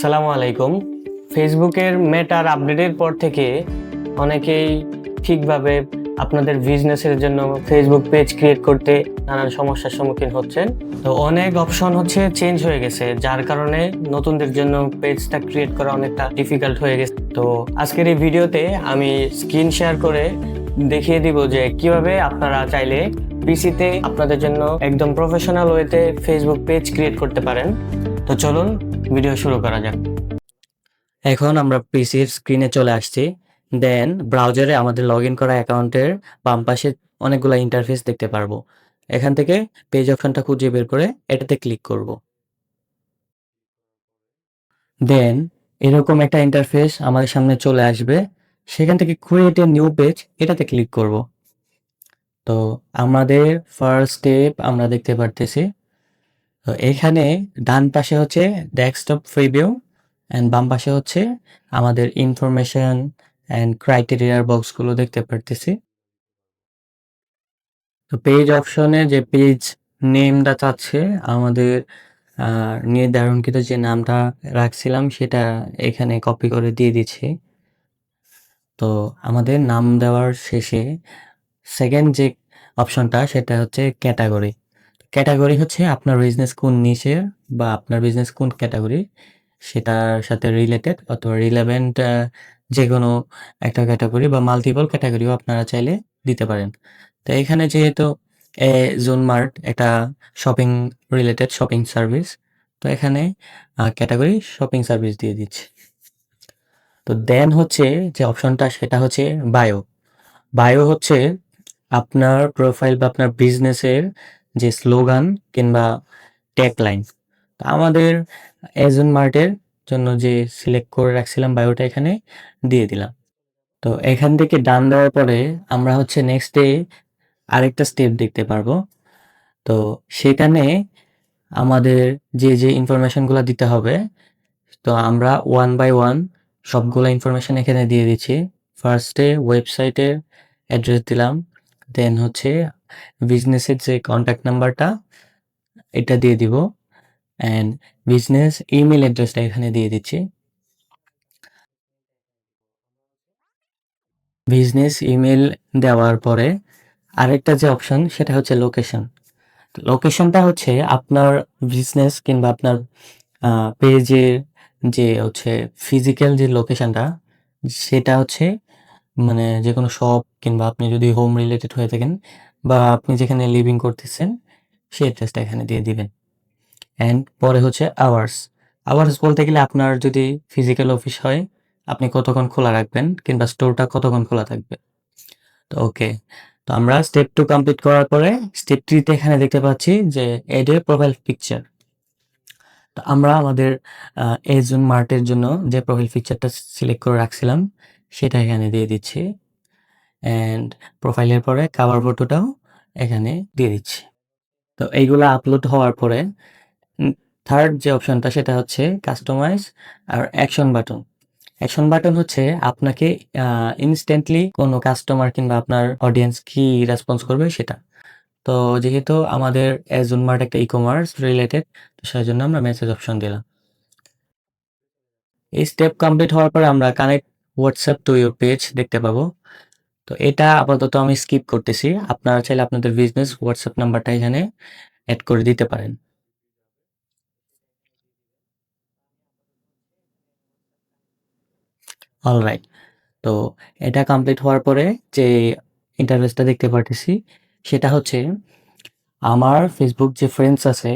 সালামু আলাইকুম। ফেসবুকের মেটার আপডেটের পর থেকে অনেকেই ঠিকভাবে আপনাদের বিজনেসের জন্য ফেসবুক পেজ ক্রিয়েট করতে নানান সমস্যার সম্মুখীন হচ্ছেন। তো অনেক অপশন চেঞ্জ হয়ে গেছে, যার কারণে নতুনদের জন্য পেজটা ক্রিয়েট করা অনেকটা ডিফিকাল্ট হয়ে গেছে। তো আজকের এই ভিডিওতে আমি স্ক্রিন শেয়ার করে দেখিয়ে দিব যে কিভাবে আপনারা চাইলে পিসিতে আপনাদের জন্য একদম প্রফেশনাল ওয়েতে ফেসবুক পেজ ক্রিয়েট করতে পারেন। তো চলুন ভিডিও শুরু করা যাক। এখন আমরা পিসির স্ক্রিনে চলে আসছি। দেন ব্রাউজারে আমাদের লগ ইন করা অ্যাকাউন্টের বাম পাশে অনেকগুলো ইন্টারফেস দেখতে পারবো। এখান থেকে পেজ অপশনটা খুঁজে বের করে এটাতে ক্লিক করব। দেন এরকম একটা ইন্টারফেস আমাদের সামনে চলে আসবে। সেখান থেকে ক্রিয়েট এ নিউ পেজ এটাতে ক্লিক করব। তো আমাদের ফার্স্ট স্টেপ আমরা দেখতে পারতেছি। তো এখানে ডান পাশে হচ্ছে ডেস্কটপ প্রিভিউ অ্যান্ড বাম পাশে হচ্ছে আমাদের ইনফরমেশন অ্যান্ড ক্রাইটেরিয়ার বক্সগুলো দেখতে পারতেছি। তো পেজ অপশনে যে পেজ নেমটা চাচ্ছে আমাদের নির্ধারণকৃত যে নামটা রাখছিলাম সেটা এখানে কপি করে দিয়ে দিচ্ছি। তো আমাদের নাম দেওয়ার শেষে সেকেন্ড যে অপশনটা সেটা হচ্ছে ক্যাটাগরি। ক্যাটাগরি হচ্ছে আপনার বিজনেস কোন নিশের বা আপনার বিজনেস কোন ক্যাটাগরি সেটার সাথে রিলেটেড অথবা রিলেভেন্ট যে কোনো একটা ক্যাটাগরি বা মাল্টিপল ক্যাটাগরিও আপনারা চাইলে দিতে পারেন। তো এখানে যেহেতু জুন মার্ট একটা শপিং রিলেটেড শপিং সার্ভিস, তো এখানে ক্যাটাগরি শপিং সার্ভিস দিয়ে দিচ্ছি। তো দেন হচ্ছে যে অপশনটা সেটা হচ্ছে বায়ো। বায়ো হচ্ছে আপনার প্রোফাইল বা আপনার বিজনেসের যে স্লোগান কিংবা ট্যাগলাইন। তো আমাদের এজন মার্টের জন্য যে সিলেক্ট করে রাখছিলাম বায়োটা এখানে দিয়ে দিলাম। তো এখান থেকে ডান দেওয়ার পরে আমরা হচ্ছে নেক্সট ডে আরেকটা স্টেপ দেখতে পারবো। তো সেখানে আমাদের যে ইনফরমেশনগুলো দিতে হবে, তো আমরা ওয়ান বাই ওয়ান সবগুলো ইনফরমেশন এখানে দিয়ে দিচ্ছি। ফার্স্টে ওয়েবসাইটের অ্যাড্রেস দিলাম, দেন হচ্ছে বিজনেসের যে কন্ট্যাক্ট নাম্বারটা এটা দিয়ে দিব, অ্যান্ড বিজনেস ইমেল অ্যাড্রেসটা এখানে দিয়ে দিচ্ছি। বিজনেস ইমেল দেওয়ার পরে আরেকটা যে অপশন সেটা হচ্ছে লোকেশন। লোকেশনটা হচ্ছে আপনার বিজনেস কিংবা আপনার পেজের যে হচ্ছে ফিজিক্যাল যে লোকেশনটা সেটা হচ্ছে মানে যে কোনো শপ কিংবা আপনি যদি হোম রিলেটেড হয়ে থাকেন বা আপনি যেখানে লিভিং করতেছেন সেই অ্যাড্রেসটা এখানে দিয়ে দিবেন। অ্যান্ড পরে হচ্ছে আওয়ার্স। আওয়ার্স বলতে গেলে আপনার যদি ফিজিক্যাল অফিস হয় আপনি কতক্ষণ খোলা রাখবেন কিংবা স্টোরটা কতক্ষণ খোলা থাকবে। তো ওকে, তো আমরা স্টেপ 2 কমপ্লিট করার পরে স্টেপ 3 তে এখানে দেখতে পাচ্ছি যে এড এ প্রোফাইল পিকচার। তো আমরা আমাদের এজন মার্টের জন্য যে প্রোফাইল পিকচারটা সিলেক্ট করে রাখছিলাম সেটা এখানে দিয়ে দিচ্ছি, অ্যান্ড প্রোফাইলের পরে কভার ফটোটাও এখানে দিয়ে দিচ্ছি। তো এইগুলা আপলোড হওয়ার পরে থার্ড যে অপশনটা সেটা হচ্ছে কাস্টমাইজ আর অ্যাকশন বাটন। অ্যাকশন বাটন হচ্ছে আপনাকে ইনস্ট্যান্টলি কোনো কাস্টমার কিংবা আপনার অডিয়েন্স কি রেসপন্স করবে সেটা। তো যেহেতু আমাদের এজন মার্ট একটা ই-কমার্স রিলেটেড, তো সেজন্য আমরা মেসেজ অপশন দিলাম। এই স্টেপ কমপ্লিট হওয়ার পরে আমরা connect WhatsApp to your page দেখতে পাবো। তো এটা আপাতত আমি স্কিপ করতেছি, আপনারা চাইলে আপনাদের বিজনেস হোয়াটসঅ্যাপ নাম্বারটা এখানে অ্যাড করে দিতে পারেন। অলরাইট, তো এটা কমপ্লিট হওয়ার পরে যে ইন্টারফেসটা দেখতে পারতেছি সেটা হচ্ছে আমার ফেসবুক যে ফ্রেন্ডস আছে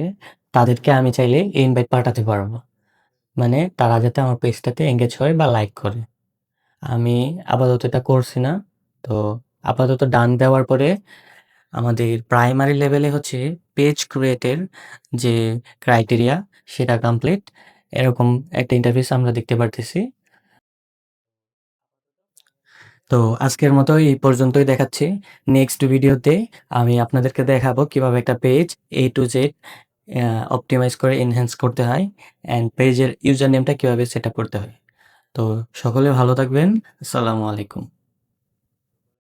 তাদেরকে আমি চাইলে ইনভাইট পাঠাতে পারবো, মানে তারা যাতে আমার পেজটাতে এঙ্গেজ হয় বা লাইক করে। আমি আপাতত এটা করছি না। তো আপাতত ডান দেওয়ার পরে আমাদের প্রাইমারি লেভেলে হচ্ছে পেজ ক্রিয়েটের যে ক্রাইটেরিয়া সেটা কমপ্লিট, এরকম একটা ইন্টারফেস আমরা দেখতে পারতেছি। তো আজকের মতো এই পর্যন্তই দেখাচ্ছি। নেক্সট ভিডিওতে আমি আপনাদেরকে দেখাবো কিভাবে একটা page A to Z optimise করে এনহ্যান্স করতে হয়, অ্যান্ড পেজের ইউজার নেমটা কিভাবে সেট আপ করতে হয়। তো সকলে ভালো থাকবেন। আসসালামু আলাইকুম।